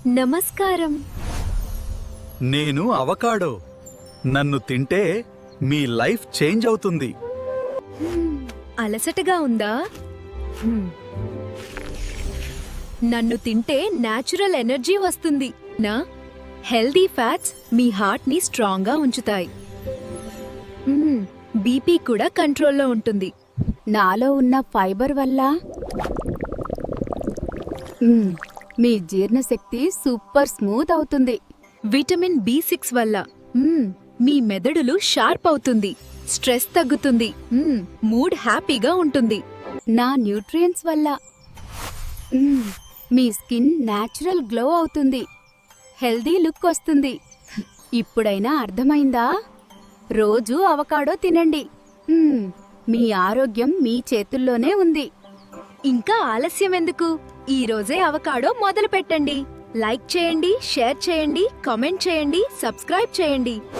నమస్కారం. నేను అవకాడో. నన్ను తింటే మీ లైఫ్ చేంజ్ అవుతుంది. అలసటగా ఉందా? నన్ను తింటే నేచురల్ ఎనర్జీ వస్తుంది. నా హెల్దీ ఫ్యాట్స్ మీ హార్ట్ ని స్ట్రాంగ్ గా ఉంచుతాయి. బీపీ కూడా కంట్రోల్లో ఉంటుంది. నాలో ఉన్న ఫైబర్ వల్ల మీ జీర్ణశక్తి సూపర్ స్మూత్ అవుతుంది. విటమిన్ B6 వల్ల మీ మెదడులు షార్ప్ అవుతుంది. స్ట్రెస్ తగ్గుతుంది. మూడ్ హ్యాపీగా ఉంటుంది. నా న్యూట్రియంట్స్ వల్ల మీ స్కిన్ నేచురల్ గ్లో అవుతుంది. హెల్దీ లుక్ వస్తుంది. ఇప్పుడైనా అర్థమైందా? రోజూ అవకాడో తినండి. మీ ఆరోగ్యం మీ చేతుల్లోనే ఉంది. ఇంకా ఆలస్యం ఎందుకు? ఈ రోజే అవకాడో మొదలు పెట్టండి. లైక్ చేయండి, షేర్ చేయండి, కామెంట్ చేయండి, సబ్స్క్రైబ్ చేయండి.